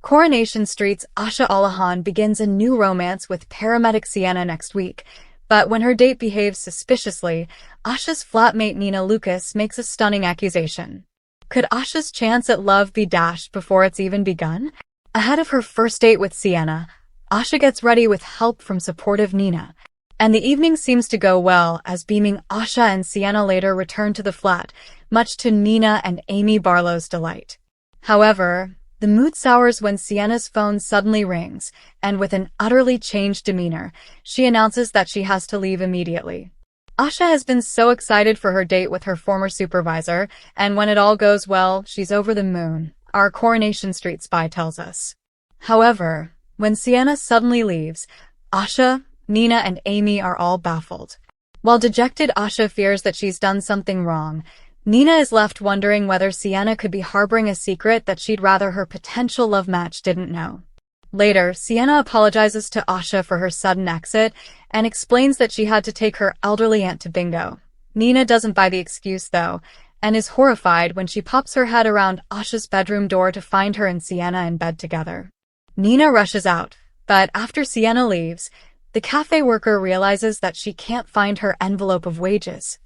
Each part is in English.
Coronation Street's Asha Allahan begins a new romance with paramedic Sienna next week, but when her date behaves suspiciously, Asha's flatmate Nina Lucas makes a stunning accusation. Could Asha's chance at love be dashed before it's even begun? Ahead of her first date with Sienna, Asha gets ready with help from supportive Nina, and the evening seems to go well as beaming Asha and Sienna later return to the flat, much to Nina and Amy Barlow's delight. However, the mood sours when Sienna's phone suddenly rings, and with an utterly changed demeanor, she announces that she has to leave immediately. Asha has been so excited for her date with her former supervisor, and when it all goes well, she's over the moon, our Coronation Street spy tells us. However, when Sienna suddenly leaves, Asha, Nina, and Amy are all baffled. While dejected Asha fears that she's done something wrong, Nina is left wondering whether Sienna could be harboring a secret that she'd rather her potential love match didn't know. Later, Sienna apologizes to Asha for her sudden exit and explains that she had to take her elderly aunt to bingo. Nina doesn't buy the excuse, though, and is horrified when she pops her head around Asha's bedroom door to find her and Sienna in bed together. Nina rushes out, but after Sienna leaves, the cafe worker realizes that she can't find her envelope of wages.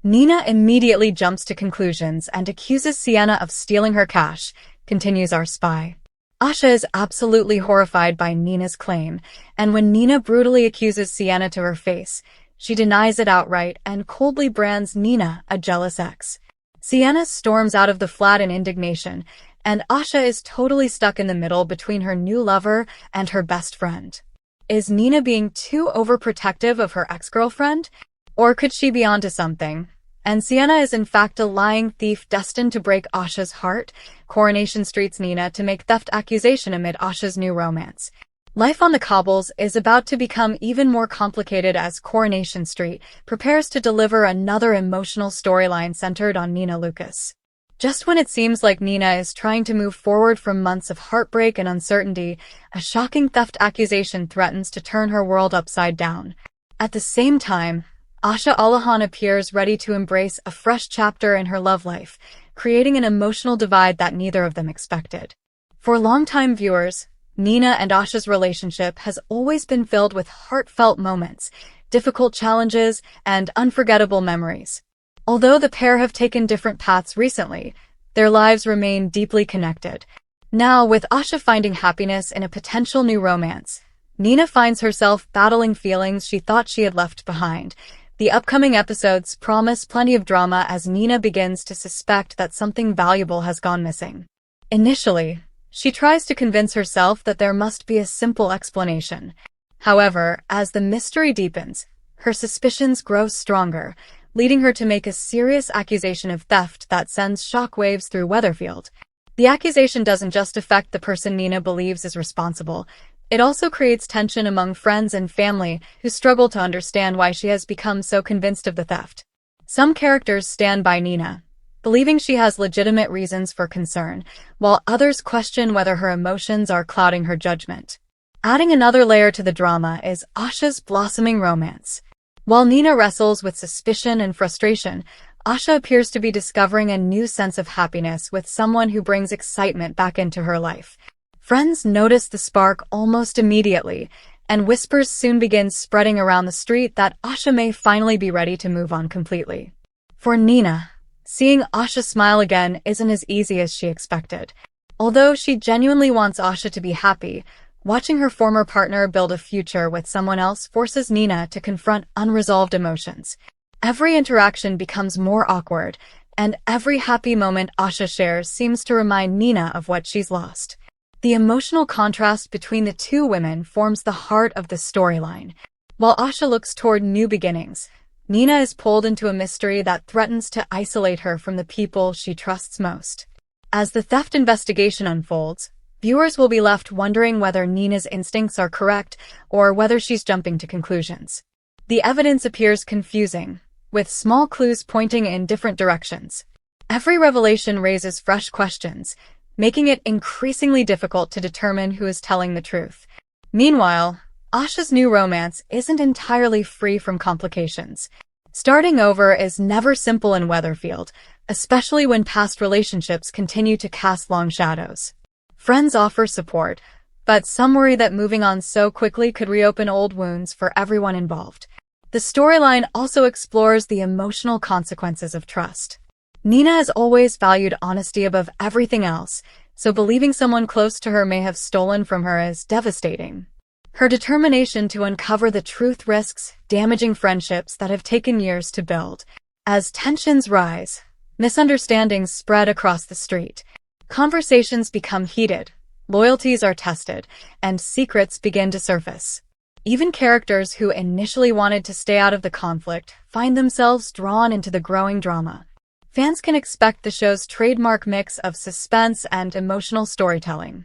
Nina immediately jumps to conclusions and accuses Sienna of stealing her cash, continues our spy. Asha is absolutely horrified by Nina's claim, and when Nina brutally accuses Sienna to her face, she denies it outright and coldly brands Nina a jealous ex. Sienna storms out of the flat in indignation, and Asha is totally stuck in the middle between her new lover and her best friend. Is Nina being too overprotective of her ex-girlfriend? Or could she be onto something? And Sienna is in fact a lying thief destined to break Asha's heart? Coronation Street's Nina to make theft accusation amid Asha's new romance. Life on the cobbles is about to become even more complicated as Coronation Street prepares to deliver another emotional storyline centered on Nina Lucas. Just when it seems like Nina is trying to move forward from months of heartbreak and uncertainty, a shocking theft accusation threatens to turn her world upside down. At the same time, Asha Allahan appears ready to embrace a fresh chapter in her love life, creating an emotional divide that neither of them expected. For longtime viewers, Nina and Asha's relationship has always been filled with heartfelt moments, difficult challenges, and unforgettable memories. Although the pair have taken different paths recently, their lives remain deeply connected. Now, with Asha finding happiness in a potential new romance, Nina finds herself battling feelings she thought she had left behind. The upcoming episodes promise plenty of drama as Nina begins to suspect that something valuable has gone missing. Initially, she tries to convince herself that there must be a simple explanation. However, as the mystery deepens, her suspicions grow stronger, leading her to make a serious accusation of theft that sends shockwaves through Weatherfield. The accusation doesn't just affect the person Nina believes is responsible. It also creates tension among friends and family who struggle to understand why she has become so convinced of the theft. Some characters stand by Nina, believing she has legitimate reasons for concern, while others question whether her emotions are clouding her judgment. Adding another layer to the drama is Asha's blossoming romance. While Nina wrestles with suspicion and frustration, Asha appears to be discovering a new sense of happiness with someone who brings excitement back into her life. Friends notice the spark almost immediately, and whispers soon begin spreading around the street that Asha may finally be ready to move on completely. For Nina, seeing Asha smile again isn't as easy as she expected. Although she genuinely wants Asha to be happy, watching her former partner build a future with someone else forces Nina to confront unresolved emotions. Every interaction becomes more awkward, and every happy moment Asha shares seems to remind Nina of what she's lost. The emotional contrast between the two women forms the heart of the storyline. While Asha looks toward new beginnings, Nina is pulled into a mystery that threatens to isolate her from the people she trusts most. As the theft investigation unfolds, viewers will be left wondering whether Nina's instincts are correct or whether she's jumping to conclusions. The evidence appears confusing, with small clues pointing in different directions. Every revelation raises fresh questions, making it increasingly difficult to determine who is telling the truth. Meanwhile, Asha's new romance isn't entirely free from complications. Starting over is never simple in Weatherfield, especially when past relationships continue to cast long shadows. Friends offer support, but some worry that moving on so quickly could reopen old wounds for everyone involved. The storyline also explores the emotional consequences of trust. Nina has always valued honesty above everything else, so believing someone close to her may have stolen from her is devastating. Her determination to uncover the truth risks damaging friendships that have taken years to build. As tensions rise, misunderstandings spread across the street. Conversations become heated, loyalties are tested, and secrets begin to surface. Even characters who initially wanted to stay out of the conflict find themselves drawn into the growing drama. Fans can expect the show's trademark mix of suspense and emotional storytelling.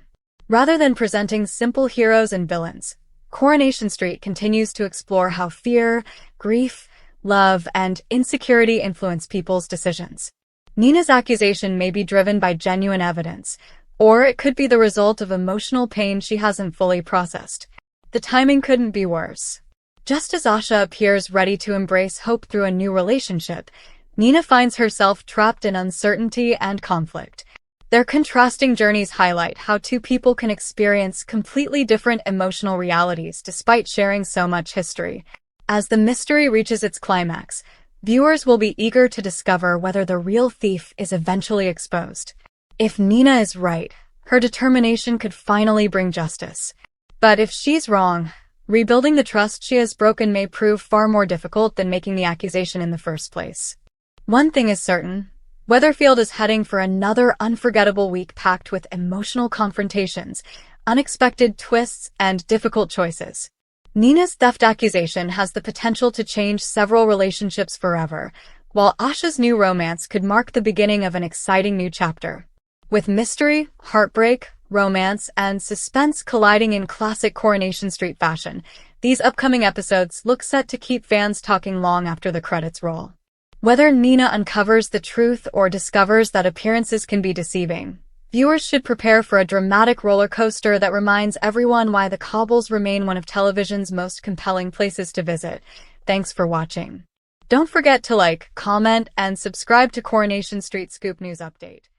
Rather than presenting simple heroes and villains, Coronation Street continues to explore how fear, grief, love, and insecurity influence people's decisions. Nina's accusation may be driven by genuine evidence, or it could be the result of emotional pain she hasn't fully processed. The timing couldn't be worse. Just as Asha appears ready to embrace hope through a new relationship, Nina finds herself trapped in uncertainty and conflict. Their contrasting journeys highlight how two people can experience completely different emotional realities despite sharing so much history. As the mystery reaches its climax, viewers will be eager to discover whether the real thief is eventually exposed. If Nina is right, her determination could finally bring justice. But if she's wrong, rebuilding the trust she has broken may prove far more difficult than making the accusation in the first place. One thing is certain, Weatherfield is heading for another unforgettable week packed with emotional confrontations, unexpected twists, and difficult choices. Nina's theft accusation has the potential to change several relationships forever, while Asha's new romance could mark the beginning of an exciting new chapter. With mystery, heartbreak, romance, and suspense colliding in classic Coronation Street fashion, these upcoming episodes look set to keep fans talking long after the credits roll. Whether Nina uncovers the truth or discovers that appearances can be deceiving, viewers should prepare for a dramatic roller coaster that reminds everyone why the cobbles remain one of television's most compelling places to visit. Thanks for watching. Don't forget to like, comment, and subscribe to Coronation Street Scoop News Update.